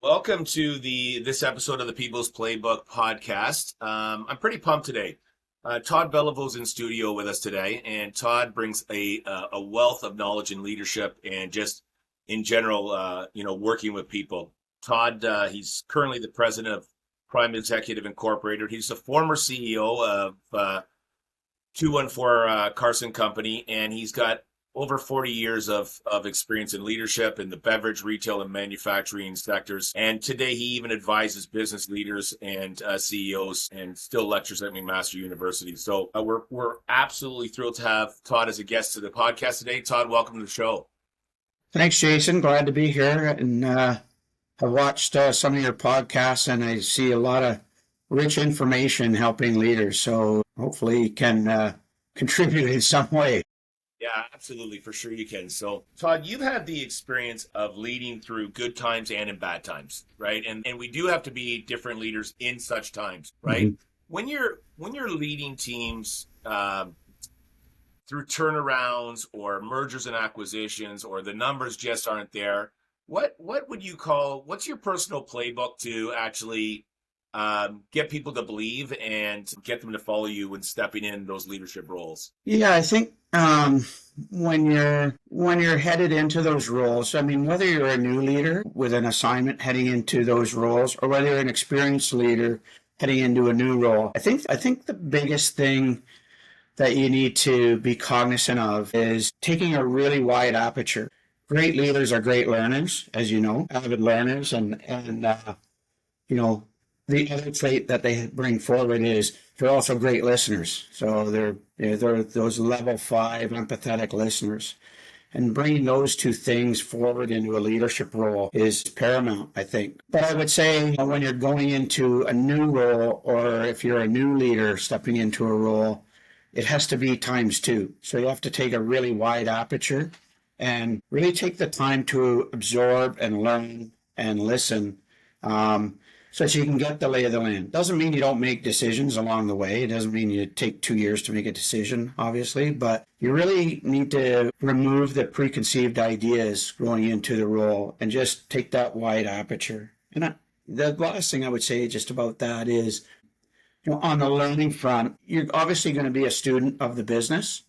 Welcome to this episode of the People's Playbook podcast. I'm pretty pumped today. Todd Bellivau's in studio with us today, and Todd brings a wealth of knowledge and leadership, and just in general, working with people. Todd, he's currently the president of Prime Executive Incorporated. He's the former CEO of 214 Carson Company, and he's got over 40 years of experience in leadership in the beverage, retail, and manufacturing sectors. And today he even advises business leaders and CEOs, and still lectures at McMaster University. So we're absolutely thrilled to have Todd as a guest to the podcast today. Todd, welcome to the show. Thanks, Jason. Glad to be here. And I've watched some of your podcasts, and I see a lot of rich information helping leaders. So hopefully you can contribute in some way. Yeah, absolutely. For sure you can. So, Todd, you've had the experience of leading through good times and in bad times, right? And we do have to be different leaders in such times, right? Mm-hmm. When you're leading teams through turnarounds or mergers and acquisitions, or the numbers just aren't there, what would you call, what's your personal playbook to actually get people to believe and get them to follow you when stepping in those leadership roles? Yeah, I think when you're headed into those roles, I mean, whether you're a new leader with an assignment heading into those roles, or whether you're an experienced leader heading into a new role, I think the biggest thing that you need to be cognizant of is taking a really wide aperture. Great leaders are great learners, as you know, avid learners, and you know, the other trait that they bring forward is they're also great listeners. So they're those level 5 empathetic listeners. And bringing those two things forward into a leadership role is paramount, I think. But I would say when you're going into a new role, or if you're a new leader stepping into a role, it has to be times two. So you have to take a really wide aperture and really take the time to absorb and learn and listen, so that you can get the lay of the land. Doesn't mean you don't make decisions along the way. It doesn't mean you take 2 years to make a decision, obviously, but you really need to remove the preconceived ideas going into the role and just take that wide aperture. And the last thing I would say just about that is, on the learning front, you're obviously going to be a student of the business,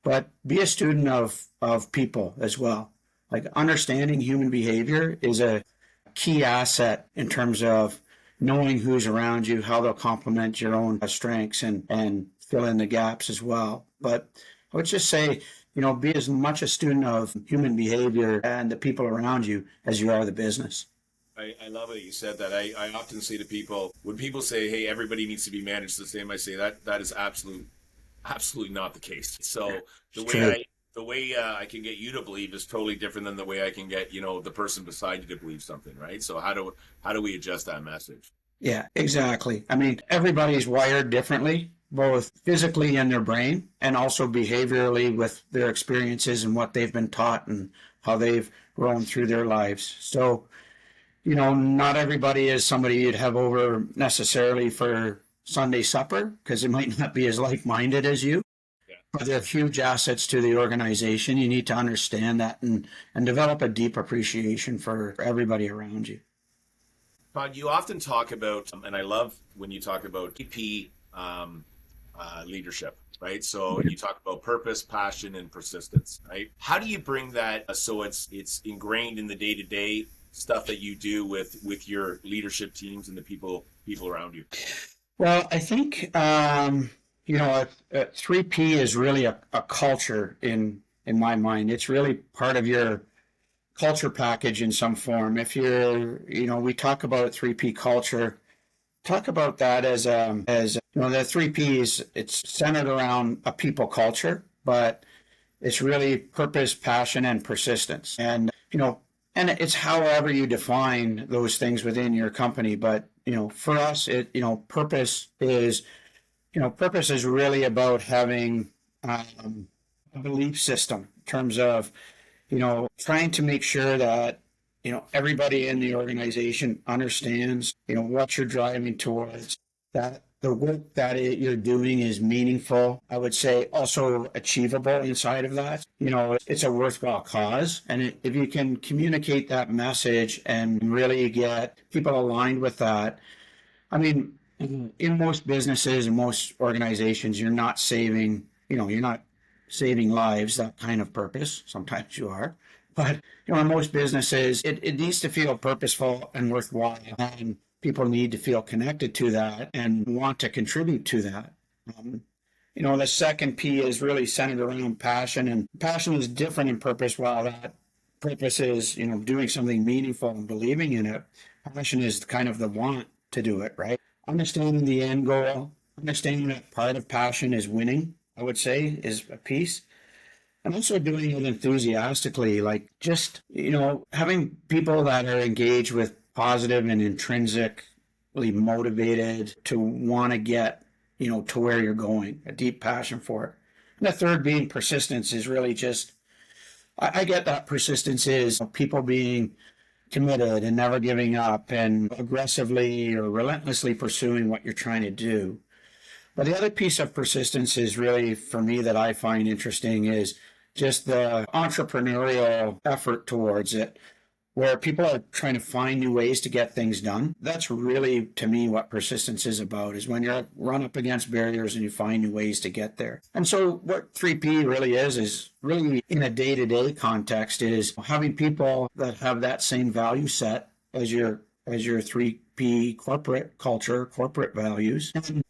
but be a student of people as well. Like, understanding human behavior is a key asset in terms of knowing who's around you, how they'll complement your own strengths and fill in the gaps as well. But I would just say, be as much a student of human behavior and the people around you as you are the business. I love it you said that. I often say to people, when people say, hey, everybody needs to be managed the same, I say that is absolutely not the case. So the way I can get you to believe is totally different than the way I can get, the person beside you to believe something, right? So how do we adjust that message? Yeah, exactly. I mean, everybody's wired differently, both physically in their brain and also behaviorally with their experiences and what they've been taught and how they've grown through their lives. So, not everybody is somebody you'd have over necessarily for Sunday supper, because it might not be as like-minded as you. But they're huge assets to the organization. You need to understand that and develop a deep appreciation for everybody around you. Todd, you often talk about, and I love when you talk about EP leadership, right? So you talk about purpose, passion, and persistence, right? How do you bring that so it's ingrained in the day-to-day stuff that you do with your leadership teams and the people around you? Well, I think 3P is really a culture in my mind. It's really part of your culture package in some form. If we talk about 3P culture, talk about that as the 3Ps. It's centered around a people culture, but it's really purpose, passion, and persistence. And and it's however you define those things within your company. But for us, purpose is. Purpose is really about having a belief system in terms of, trying to make sure that, everybody in the organization understands, what you're driving towards, that the work that you're doing is meaningful. I would say also achievable inside of that. It's a worthwhile cause. And if you can communicate that message and really get people aligned with that, I mean, in most businesses and most organizations, you're not saving lives, that kind of purpose. Sometimes you are. But, in most businesses, it needs to feel purposeful and worthwhile. And people need to feel connected to that and want to contribute to that. The second P is really centered around passion, and passion is different in purpose. While that purpose is, doing something meaningful and believing in it, passion is kind of the want to do it, right? Understanding the end goal, understanding that part of passion is winning, I would say, is a piece. And also doing it enthusiastically, like just, having people that are engaged with positive and intrinsically motivated to want to get, to where you're going, a deep passion for it. And the third being persistence is really just, I get that persistence is people being committed and never giving up and aggressively or relentlessly pursuing what you're trying to do. But the other piece of persistence is really, for me, that I find interesting is just the entrepreneurial effort towards it, where people are trying to find new ways to get things done. That's really, to me, what persistence is about, is when you're run up against barriers and you find new ways to get there. And so what 3P really is really in a day-to-day context is having people that have that same value set as your 3P corporate culture, corporate values. And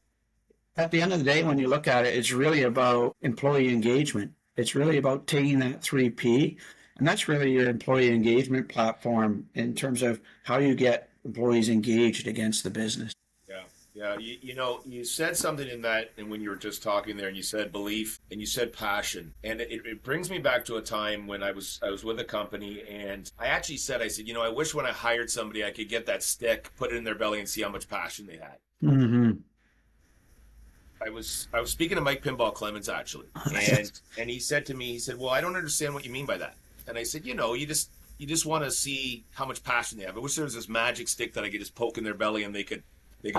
at the end of the day, when you look at it, it's really about employee engagement. It's really about taking that 3P, and that's really your employee engagement platform in terms of how you get employees engaged against the business. Yeah. You said something in that, and when you were just talking there, and you said belief, and you said passion, and it brings me back to a time when I was with a company, and I actually said, I wish when I hired somebody, I could get that stick, put it in their belly, and see how much passion they had. Mm-hmm. I was speaking to Mike Pinball Clemens actually, and he said to me, well, I don't understand what you mean by that. And I said, you just want to see how much passion they have. I wish there was this magic stick that I could just poke in their belly and they could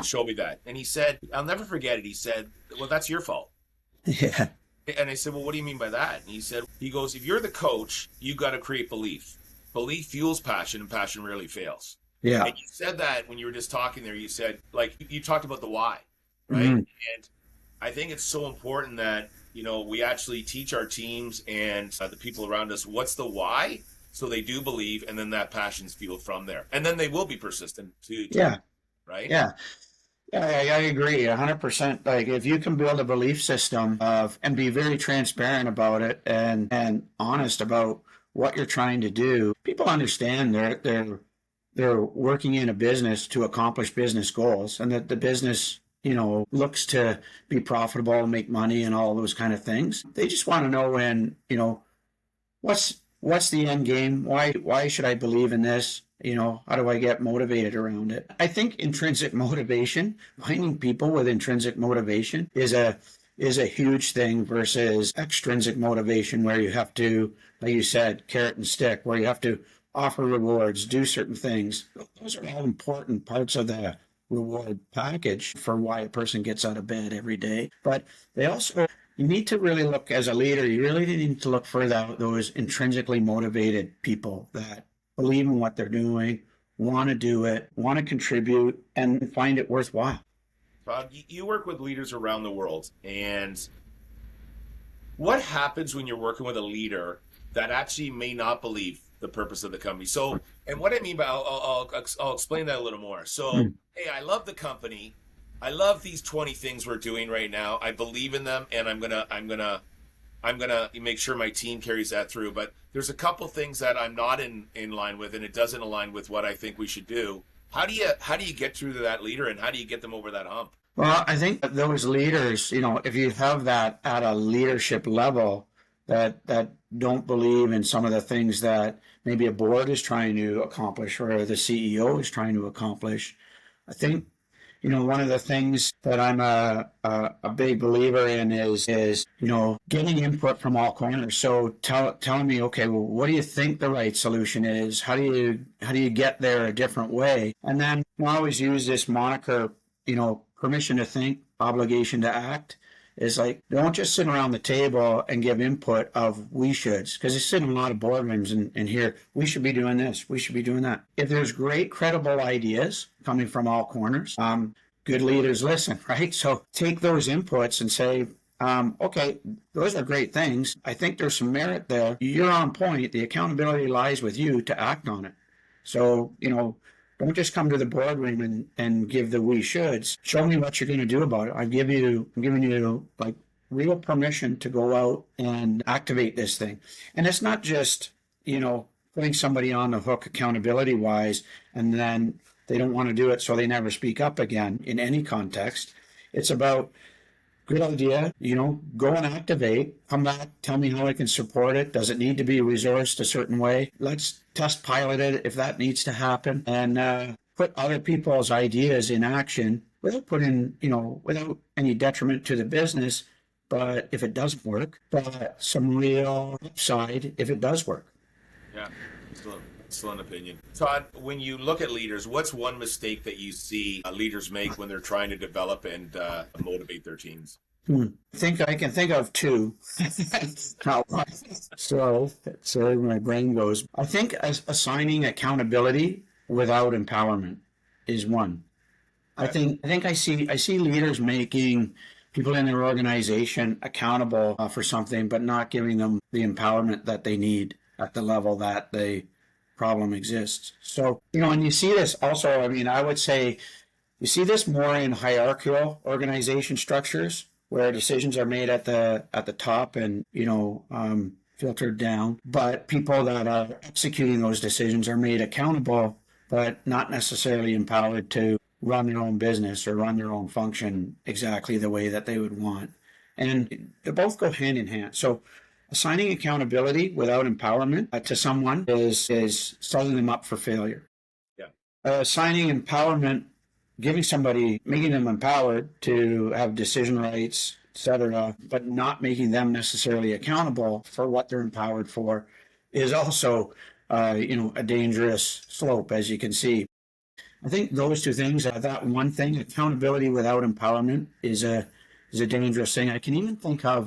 show me that. And he said, I'll never forget it. He said, well, that's your fault. Yeah. And I said, well, what do you mean by that? And he goes, if you're the coach, you got to create belief. Belief fuels passion, and passion rarely fails. Yeah. And you said that when you were just talking there. You said, like, you talked about the why, right? Mm-hmm. And I think it's so important that, we actually teach our teams and the people around us what's the why, so they do believe, and then that passion's fueled from there. And then they will be persistent too. Yeah. Right? Yeah. Yeah, I agree 100%. Like, if you can build a belief system and be very transparent about it and honest about what you're trying to do, people understand they're working in a business to accomplish business goals, and that the business looks to be profitable, make money, and all those kind of things. They just want to know what's the end game? Why should I believe in this? How do I get motivated around it? I think intrinsic motivation, finding people with intrinsic motivation is a huge thing versus extrinsic motivation, where you have to, like you said, carrot and stick, where you have to offer rewards, do certain things. Those are all important parts of the reward package for why a person gets out of bed every day. But you need to really look, as a leader, you really need to look for those intrinsically motivated people that believe in what they're doing, want to do it, want to contribute, and find it worthwhile. Todd, you work with leaders around the world, and what happens when you're working with a leader that actually may not believe the purpose of the company? So, and what I mean by, I'll explain that a little more. So, hey, I love the company. I love these 20 things we're doing right now. I believe in them, and I'm gonna make sure my team carries that through. But there's a couple things that I'm not in line with, and it doesn't align with what I think we should do. How do you get through to that leader, and how do you get them over that hump? Well, I think that those leaders, if you have that at a leadership level, that don't believe in some of the things that maybe a board is trying to accomplish or the CEO is trying to accomplish, I think, one of the things that I'm a big believer in is getting input from all corners. So telling me, okay, well, what do you think the right solution is? How do you get there a different way? And then I always use this moniker, permission to think, obligation to act. Is like, don't just sit around the table and give input of we shoulds, because you sit in a lot of boardrooms and hear, we should be doing this, we should be doing that. If there's great, credible ideas coming from all corners, good leaders listen, right? So take those inputs and say, okay, those are great things. I think there's some merit there. You're on point. The accountability lies with you to act on it. So, don't just come to the boardroom and give the we shoulds. Show me what you're going to do about it. I'm giving you like real permission to go out and activate this thing. And it's not just, putting somebody on the hook accountability wise, and then they don't want to do it, so they never speak up again in any context. It's about, good idea, go and activate, come back, tell me how I can support it. Does it need to be resourced a certain way? Let's test pilot it if that needs to happen, and put other people's ideas in action without any detriment to the business, but if it doesn't work, but some real upside if it does work. Yeah, excellent opinion. Todd, when you look at leaders, what's one mistake that you see leaders make when they're trying to develop and motivate their teams? I can think of two. So my brain goes. I think assigning accountability without empowerment is one. Okay. I see leaders making people in their organization accountable for something, but not giving them the empowerment that they need at the level that the problem exists. So, and you see this also, I would say you see this more in hierarchical organization structures where decisions are made at the top and, filtered down, but people that are executing those decisions are made accountable, but not necessarily empowered to run their own business or run their own function exactly the way that they would want. And they both go hand in hand. So assigning accountability without empowerment to someone is setting them up for failure. Yeah. Assigning empowerment, making them empowered to have decision rights, etc., but not making them necessarily accountable for what they're empowered for, is also, a dangerous slope, as you can see. I think those two things, that one thing, accountability without empowerment, is a dangerous thing. I can even think of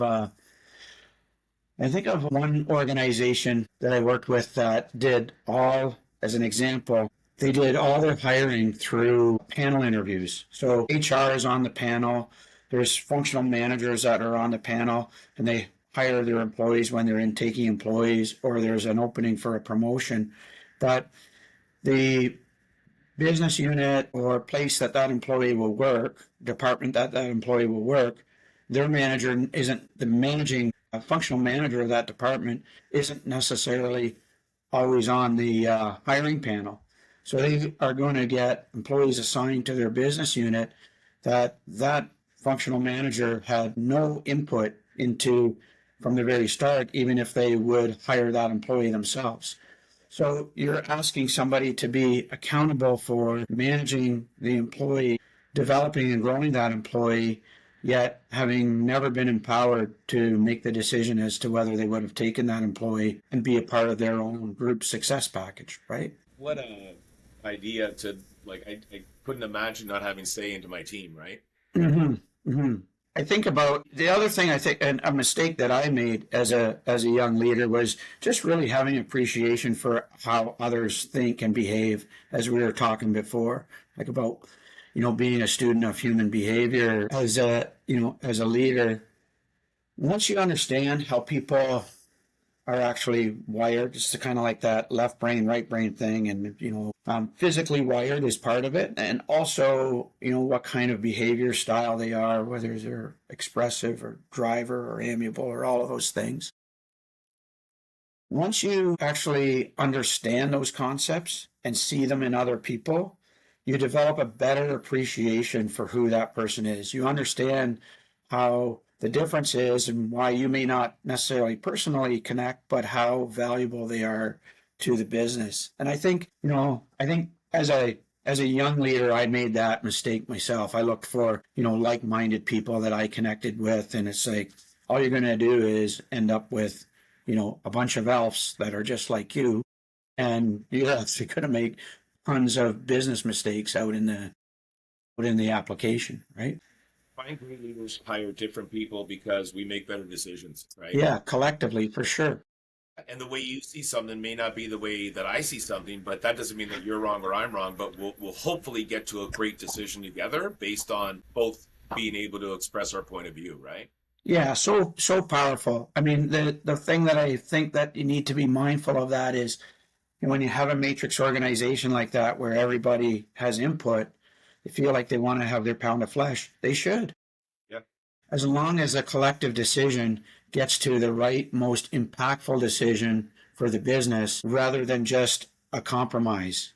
one organization that I worked with that did as an example, they did all their hiring through panel interviews. So HR is on the panel. There's functional managers that are on the panel, and they hire their employees when they're intaking employees or there's an opening for a promotion. But the business unit or place that employee will work, department that employee will work, their manager isn't the managing functional manager of that department isn't necessarily always on the hiring panel. So they are going to get employees assigned to their business unit that functional manager had no input into from the very start, even if they would hire that employee themselves. So you're asking somebody to be accountable for managing the employee, developing and growing that employee, yet having never been empowered to make the decision as to whether they would have taken that employee and be a part of their own group success package, right? What a idea to, I couldn't imagine not having say into my team, right? Mm-hmm. Mm-hmm. I think about the other thing and a mistake that I made as a young leader was just really having appreciation for how others think and behave, as we were talking before, like about, being a student of human behavior as a leader. Once you understand how people are actually wired, just to kind of like that left brain, right brain thing. And, physically wired is part of it. And also, what kind of behavior style they are, whether they're expressive or driver or amiable or all of those things. Once you actually understand those concepts and see them in other people, you develop a better appreciation for who that person is. You understand how the difference is and why you may not necessarily personally connect, but how valuable they are to the business. And I think as a young leader, I made that mistake myself. I looked for, like-minded people that I connected with. And it's like, all you're going to do is end up with, a bunch of elves that are just like you. And you're actually going to make tons of business mistakes out in the put in the application, right? Find great leaders hire different people because we make better decisions, right? Yeah, collectively, for sure. And the way you see something may not be the way that I see something, but that doesn't mean that you're wrong or I'm wrong. But we'll hopefully get to a great decision together based on both being able to express our point of view, right? Yeah, so powerful. I mean, the thing that I think that you need to be mindful of that is when you have a matrix organization like that where everybody has input, they feel like they want to have their pound of flesh. They should. Yeah. As long as a collective decision gets to the right, most impactful decision for the business rather than just a compromise.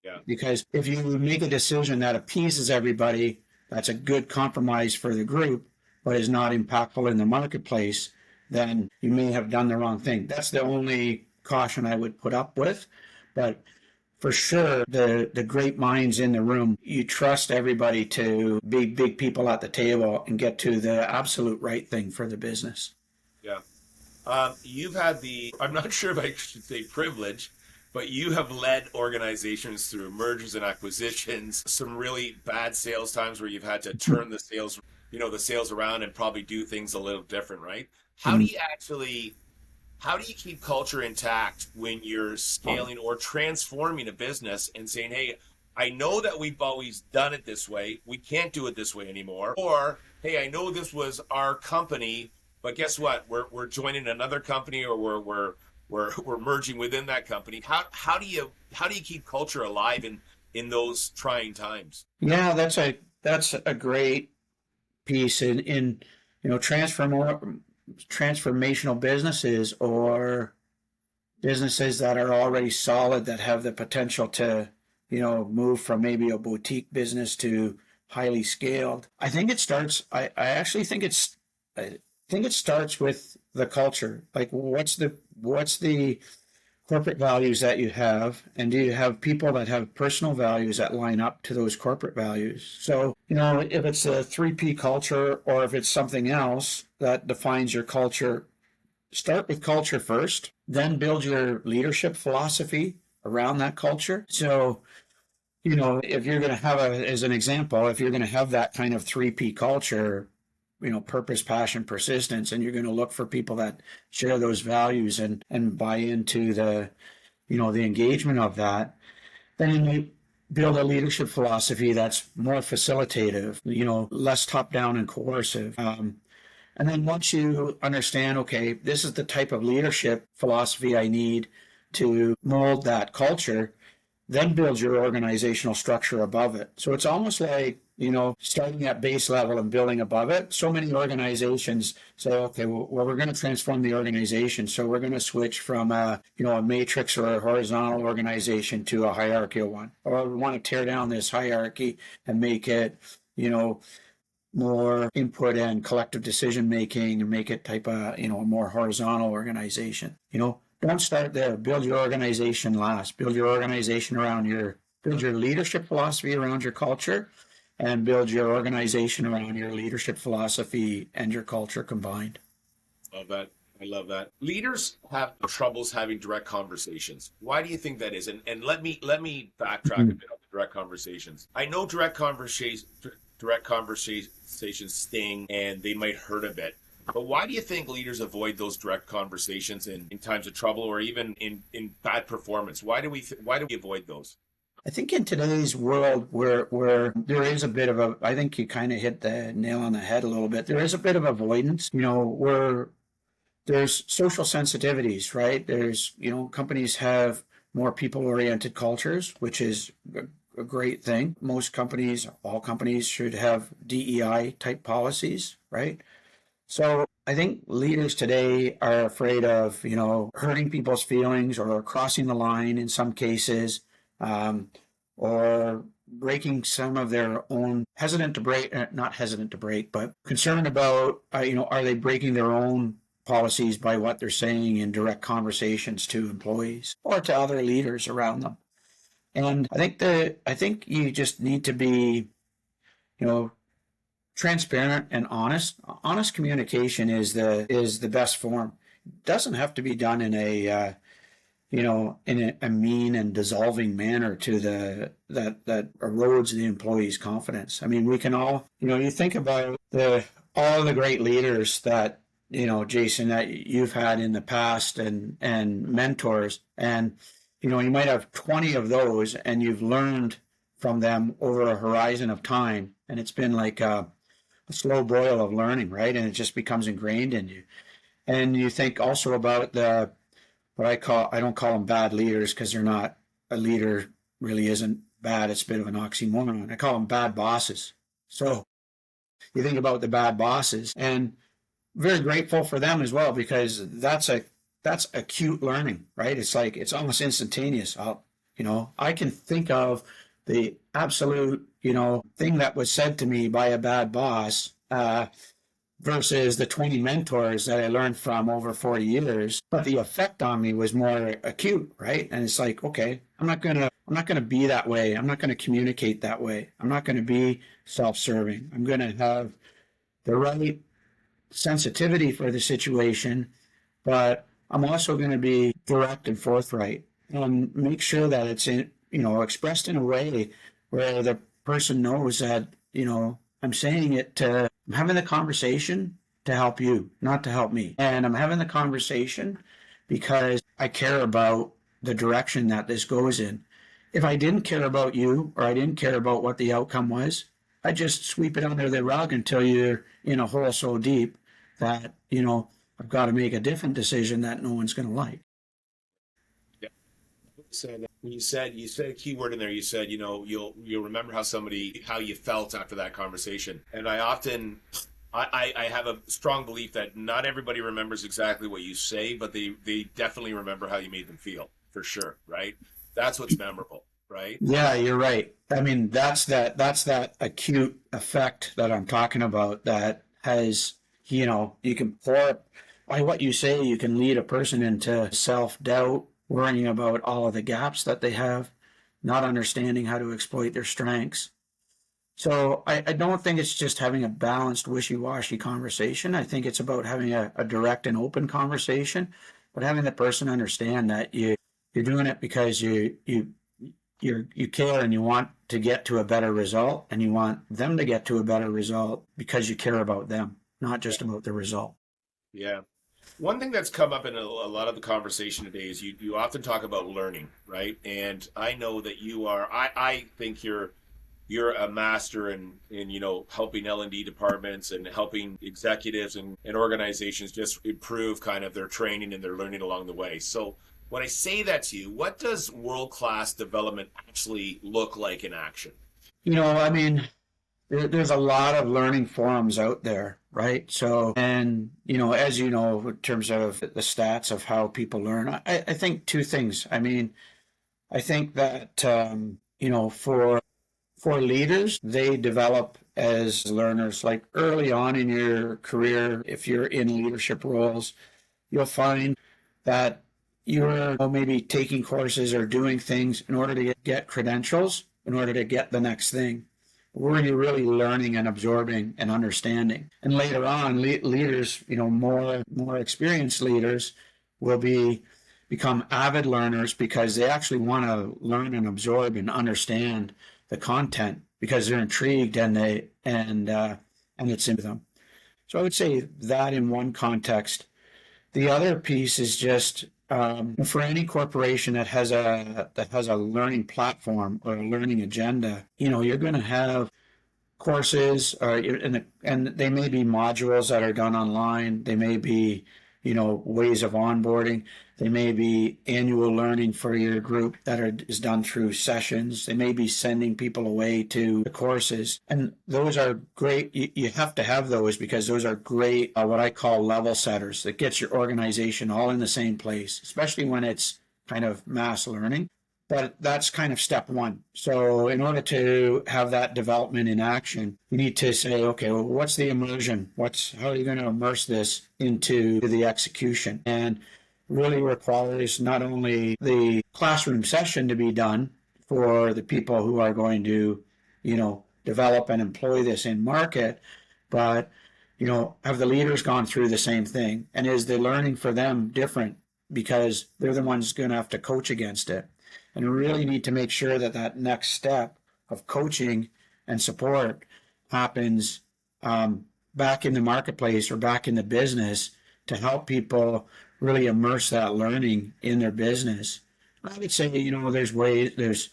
Yeah. Because if you make a decision that appeases everybody, that's a good compromise for the group, but is not impactful in the marketplace, then you may have done the wrong thing. That's the only caution I would put up with. But for sure, the great minds in the room, you trust everybody to be big people at the table and get to the absolute right thing for the business. Yeah. You've had I'm not sure if I should say privilege, but you have led organizations through mergers and acquisitions, some really bad sales times where you've had to turn the sales around and probably do things a little different, right? How do you keep culture intact when you're scaling or transforming a business and saying, hey, I know that we've always done it this way. We can't do it this way anymore. Or, hey, I know this was our company, but guess what? We're joining another company, or we're merging within that company. How do you keep culture alive in those trying times? Yeah, that's a great piece in transformational businesses or businesses that are already solid that have the potential to move from maybe a boutique business to highly scaled. I actually think it starts with the culture. Like what's the corporate values that you have, and do you have people that have personal values that line up to those corporate values? So, if it's a 3P culture or if it's something else that defines your culture, start with culture first, then build your leadership philosophy around that culture. So, if you're going to have as an example, if you're going to have that kind of 3P culture, purpose, passion, persistence, and you're going to look for people that share those values and buy into the engagement of that, then you may build a leadership philosophy that's more facilitative, less top down and coercive. And then once you understand, okay, this is the type of leadership philosophy I need to mold that culture, then build your organizational structure above it. So it's almost like, starting at base level and building above it. So many organizations say, okay, well, we're going to transform the organization. So we're going to switch from a matrix or a horizontal organization to a hierarchical one. Or we want to tear down this hierarchy and make it, more input and collective decision making and make it type of, a more horizontal organization. Don't start there. Build your organization last. Build your organization build your leadership philosophy around your culture, and build your organization around your leadership philosophy and your culture combined. Love that. I love that. Leaders have troubles having direct conversations. Why do you think that is? And let me backtrack a bit on the direct conversations. I know direct conversations sting and they might hurt a bit. But why do you think leaders avoid those direct conversations in times of trouble or even in bad performance? Why do we avoid those? I think in today's world where there is a bit of I think you kind of hit the nail on the head a little bit. There is a bit of avoidance, where there's social sensitivities, right? There's, companies have more people-oriented cultures, which is a great thing. All companies should have DEI type policies, right? So I think leaders today are afraid of, hurting people's feelings or crossing the line in some cases, or breaking some of their own, not hesitant to break, but concerned about, are they breaking their own policies by what they're saying in direct conversations to employees or to other leaders around them. And I think you just need to be, transparent and honest. Honest communication is the best form. It doesn't have to be done in a in a mean and dissolving manner to that erodes the employee's confidence. I mean, we can all, you think about all the great leaders that, Jason, that you've had in the past and mentors, and, you might have 20 of those and you've learned from them over a horizon of time. And it's been like a slow boil of learning, right? And it just becomes ingrained in you. And you think also about I don't call them bad leaders because they're not, a leader really isn't bad. It's a bit of an oxymoron. I call them bad bosses. So you think about the bad bosses, and very grateful for them as well, because that's acute learning, right? It's like, it's almost instantaneous. I can think of the absolute, thing that was said to me by a bad boss, versus the 20 mentors that I learned from over 40 years. But the effect on me was more acute, right? And it's like, okay, I'm not going to be that way. I'm not going to communicate that way. I'm not going to be self-serving. I'm going to have the right sensitivity for the situation, but I'm also going to be direct and forthright and make sure that it's expressed in a way where the person knows that, I'm having the conversation to help you, not to help me. And I'm having the conversation because I care about the direction that this goes in. If I didn't care about you, or I didn't care about what the outcome was, I'd just sweep it under the rug until you're in a hole so deep that, I've got to make a different decision that no one's going to like. Yeah. So when you said a key word in there, you said, you'll remember how you felt after that conversation. And I have a strong belief that not everybody remembers exactly what you say, but they definitely remember how you made them feel, for sure, right? That's what's memorable, right? Yeah, you're right. I mean, that's that acute effect that I'm talking about, that has, you can pour, by what you say, you can lead a person into self-doubt, worrying about all of the gaps that they have, not understanding how to exploit their strengths. So I don't think it's just having a balanced, wishy-washy conversation. I think it's about having a direct and open conversation, but having the person understand that you're doing it because you care and you want to get to a better result, and you want them to get to a better result because you care about them, not just about the result. Yeah. One thing that's come up in a lot of the conversation today is you often talk about learning, right? And I know that I think you're a master in helping L&D departments and helping executives and organizations just improve kind of their training and their learning along the way. So when I say that to you, what does world-class development actually look like in action? I mean, there's a lot of learning forums out there, right? So, and, as you know, in terms of the stats of how people learn, I think two things. I mean, I think that, for leaders, they develop as learners. Like early on in your career, if you're in leadership roles, you'll find that you're maybe taking courses or doing things in order to get credentials, in order to get the next thing. Were you really learning and absorbing and understanding? And later on, leaders, more experienced leaders will become avid learners because they actually want to learn and absorb and understand the content because they're intrigued and it's into them. So I would say that in one context. The other piece is just for any corporation that has a learning platform or a learning agenda, you're going to have courses, and they may be modules that are done online. They may be, ways of onboarding. They may be annual learning for your group is done through sessions. They may be sending people away to the courses. And those are great. You have to have those because those are great, what I call level setters, that gets your organization all in the same place, especially when it's kind of mass learning. But that's kind of step one. So in order to have that development in action, you need to say, okay, well, what's the immersion? How are you going to immerse this into the execution? And really requires not only the classroom session to be done for the people who are going to, develop and employ this in market, but, have the leaders gone through the same thing? And is the learning for them different because they're the ones going to have to coach against it. And we really need to make sure that that next step of coaching and support happens back in the marketplace or back in the business to help people really immerse that learning in their business. I would say, there's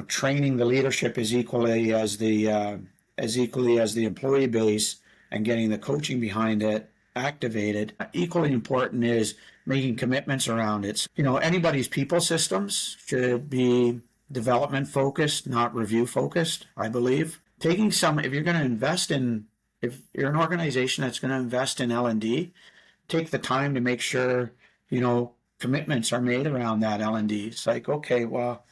training the leadership as equally as the employee base and getting the coaching behind it activated. Equally important is making commitments around it. Anybody's people systems should be development focused, not review focused, I believe. If you're going to invest in, if you're an organization that's going to invest in L&D, take the time to make sure, commitments are made around that L&D. It's like, okay, well,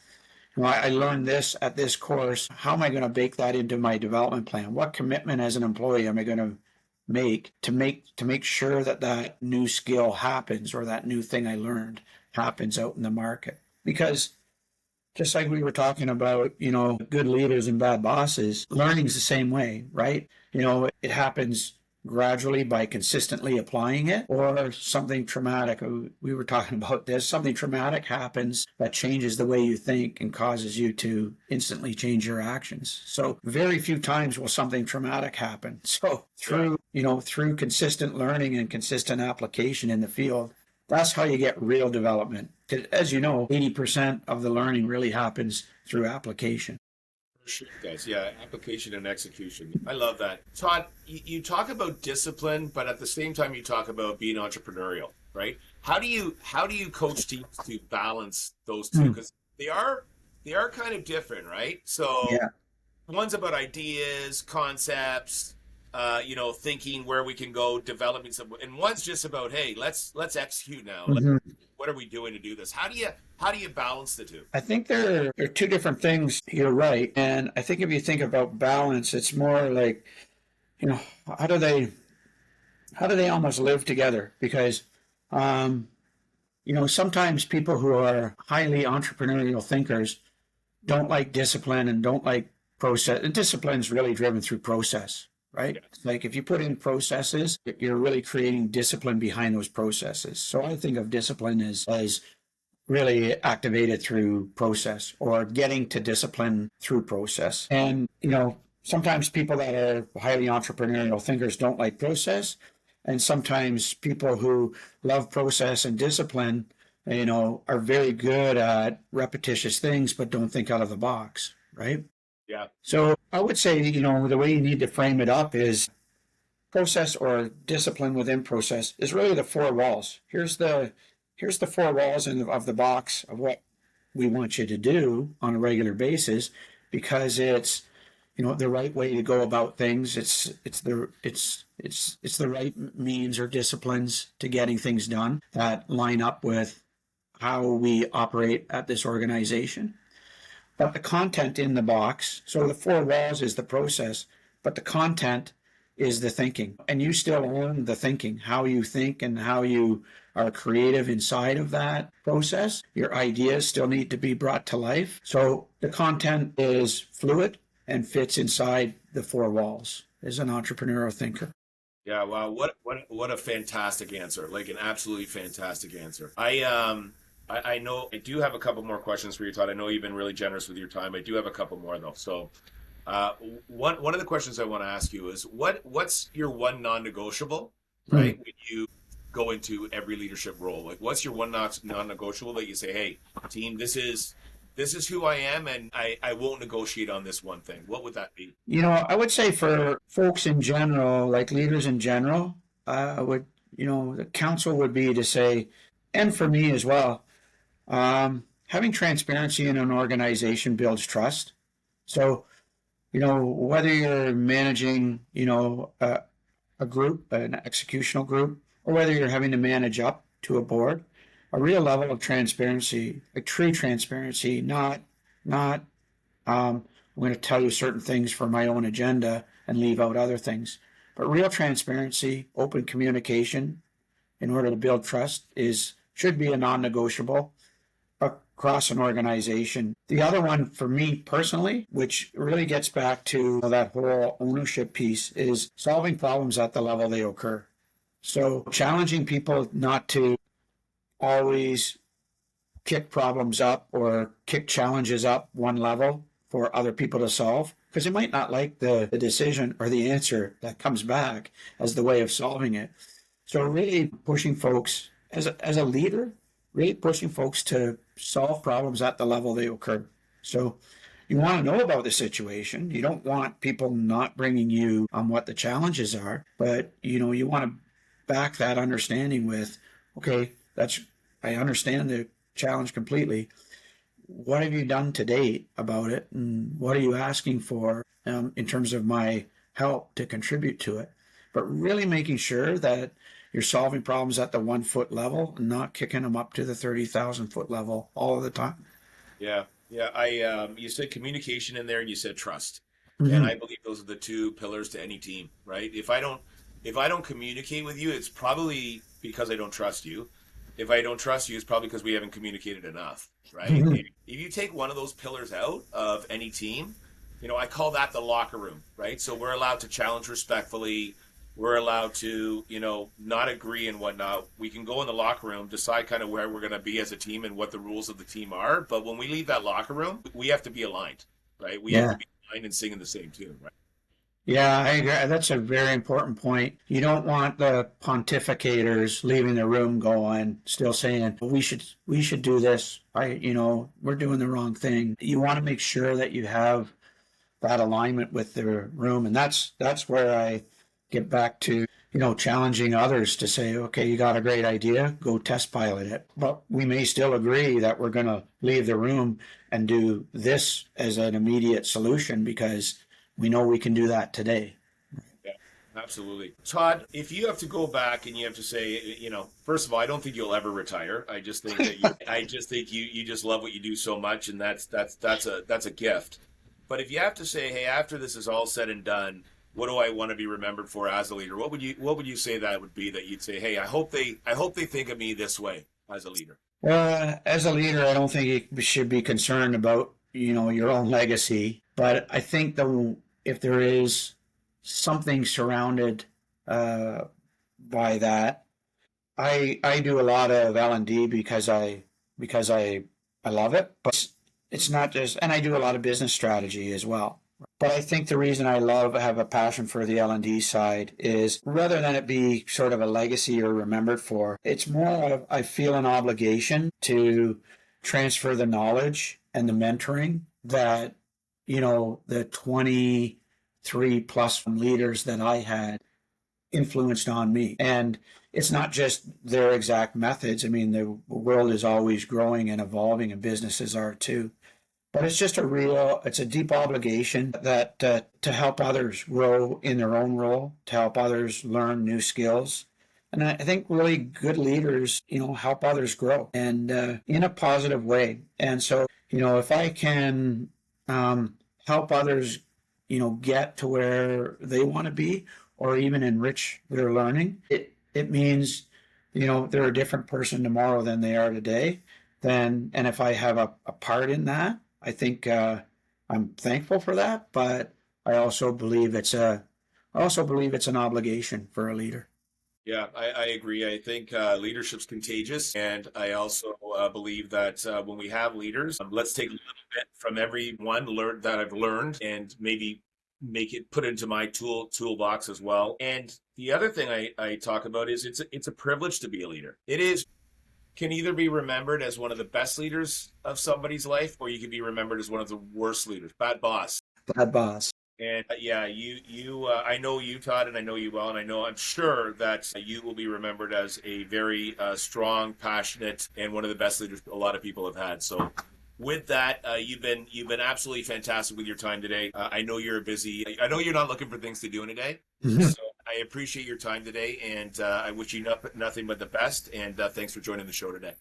I learned this at this course. How am I going to bake that into my development plan? What commitment as an employee am I going to make sure that new skill happens, or that new thing I learned happens out in the market? Because just like we were talking about, good leaders and bad bosses, learning's the same way, right? It happens gradually by consistently applying it, or something traumatic. We were talking about this. Something traumatic happens that changes the way you think and causes you to instantly change your actions. So very few times will something traumatic happen. So through consistent learning and consistent application in the field, that's how you get real development. As you know, 80% of the learning really happens through application. Sure it does. Yeah, application and execution. I love that. Todd, you talk about discipline, but at the same time you talk about being entrepreneurial, right? How do you coach teams to balance those two? Because they are kind of different, right? So Yeah. one's about ideas, concepts, thinking where we can go, developing some, and one's just about, hey, let's execute now. What are we doing to do this? How do you balance the two? I think they're two different things. You're right. And I think if you think about balance, it's more like, how do they almost live together? Because, sometimes people who are highly entrepreneurial thinkers don't like discipline and don't like process. And discipline is really driven through process, right? Yeah. Like if you put in processes, you're really creating discipline behind those processes. So I think of discipline as really activated through process, or getting to discipline through process. And, sometimes people that are highly entrepreneurial thinkers don't like process. And sometimes people who love process and discipline, are very good at repetitious things, but don't think out of the box, right? Yeah. So I would say, the way you need to frame it up is process or discipline within process is really the four walls. Here's the four walls of the box of what we want you to do on a regular basis, because it's the right way to go about things. It's the right means or disciplines to getting things done that line up with how we operate at this organization. But the content in the box, so the four walls is the process, but the content is the thinking. And you still own the thinking, how you think and how you are creative inside of that process. Your ideas still need to be brought to life. So the content is fluid and fits inside the four walls as an entrepreneurial thinker. Yeah, wow, what a fantastic answer. Like an absolutely fantastic answer. I know I do have a couple more questions for you, Todd. I know you've been really generous with your time. I do have a couple more though. So one of the questions I want to ask you is what's your one non-negotiable, right? When you go into every leadership role, like what's your one non-negotiable that you say, hey, team, this is who I am, and I won't negotiate on this one thing. What would that be? I would say for folks in general, like leaders in general, the counsel would be to say, and for me as well, having transparency in an organization builds trust. So, whether you're managing, a group, an executional group, or whether you're having to manage up to a board, a real level of transparency, like true transparency, not I'm going to tell you certain things for my own agenda and leave out other things, but real transparency, open communication in order to build trust should be a non-negotiable across an organization. The other one for me personally, which really gets back to that whole ownership piece, is solving problems at the level they occur. So challenging people not to always kick problems up or kick challenges up one level for other people to solve, because they might not like the decision or the answer that comes back as the way of solving it. So really pushing folks as a leader, really pushing folks to solve problems at the level they occur. So you want to know about the situation. You don't want people not bringing you on what the challenges are, but you want to back that understanding with, okay, I understand the challenge completely. What have you done to date about it, and what are you asking for in terms of my help to contribute to it? But really making sure that you're solving problems at the 1 foot level and not kicking them up to the 30,000 foot level all of the time. Yeah, yeah. I you said communication in there, and you said trust, and Mm-hmm. I believe those are the two pillars to any team, right? If I don't communicate with you, it's probably because I don't trust you. If I don't trust you, it's probably because we haven't communicated enough, right? Mm-hmm. If you take one of those pillars out of any team, I call that the locker room, right? So we're allowed to challenge respectfully. We're allowed to, not agree and whatnot. We can go in the locker room, decide kind of where we're going to be as a team and what the rules of the team are. But when we leave that locker room, we have to be aligned, right? We have to Yeah. be aligned and singing the same tune, right? Yeah, I agree. That's a very important point. You don't want the pontificators leaving the room going, still saying, we should do this. We're doing the wrong thing. You want to make sure that you have that alignment with the room. And that's where I get back to, challenging others to say, okay, you got a great idea, go test pilot it. But we may still agree that we're going to leave the room and do this as an immediate solution because we know we can do that today. Yeah, absolutely. Todd, if you have to go back and you have to say, first of all, I don't think you'll ever retire. I just think you just love what you do so much, and that's a gift. But if you have to say, hey, after this is all said and done, what do I want to be remembered for as a leader? What would you say that would be, that you'd say, hey, I hope they think of me this way as a leader? As a leader, I don't think you should be concerned about, your own legacy. But I think if there is something surrounded uh, by that, I do a lot of L&D because I love it, but it's not just, and I do a lot of business strategy as well. But I think the reason have a passion for the L&D side is, rather than it be sort of a legacy or remembered for, it's more of, I feel an obligation to transfer the knowledge and the mentoring that, the 23 plus leaders that I had influenced on me. And it's not just their exact methods. I mean, the world is always growing and evolving, and businesses are too. But it's a deep obligation that to help others grow in their own role, to help others learn new skills. And I think really good leaders, help others grow, and in a positive way. And so, if I can help others, get to where they want to be, or even enrich their learning, it means, they're a different person tomorrow than they are today. And if I have a part in that, I think I'm thankful for that. But I also believe it's an obligation for a leader. Yeah, I agree. I think leadership's contagious, and I also believe that when we have leaders, let's take a little bit from everyone learned that I've learned, and maybe put into my toolbox as well. And the other thing I talk about is it's a privilege to be a leader. It is, can either be remembered as one of the best leaders of somebody's life, or you can be remembered as one of the worst leaders, bad boss. Bad boss. And yeah, I know you, Todd, and I know you well, and I'm sure that you will be remembered as a very strong, passionate, and one of the best leaders a lot of people have had. So, with that, you've been absolutely fantastic with your time today. I know you're busy. I know you're not looking for things to do in a day. So I appreciate your time today, and I wish you nothing but the best. And thanks for joining the show today.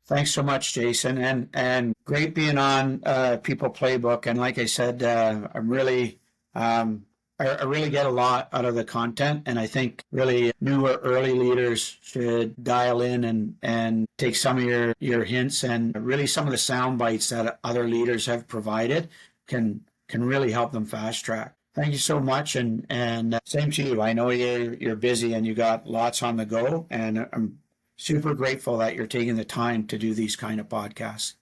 Thanks so much, Jason, and great being on People Playbook. And like I said, I'm really I really get a lot out of the content, and I think really newer early leaders should dial in and take some of your hints, and really some of the sound bites that other leaders have provided can really help them fast track. Thank you so much, and same to you. I know you're busy and you got lots on the go, and I'm super grateful that you're taking the time to do these kind of podcasts.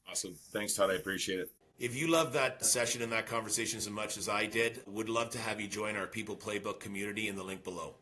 Awesome. Thanks, Todd. I appreciate it. If you loved that session and that conversation as much as I did, would love to have you join our People Playbook community in the link below.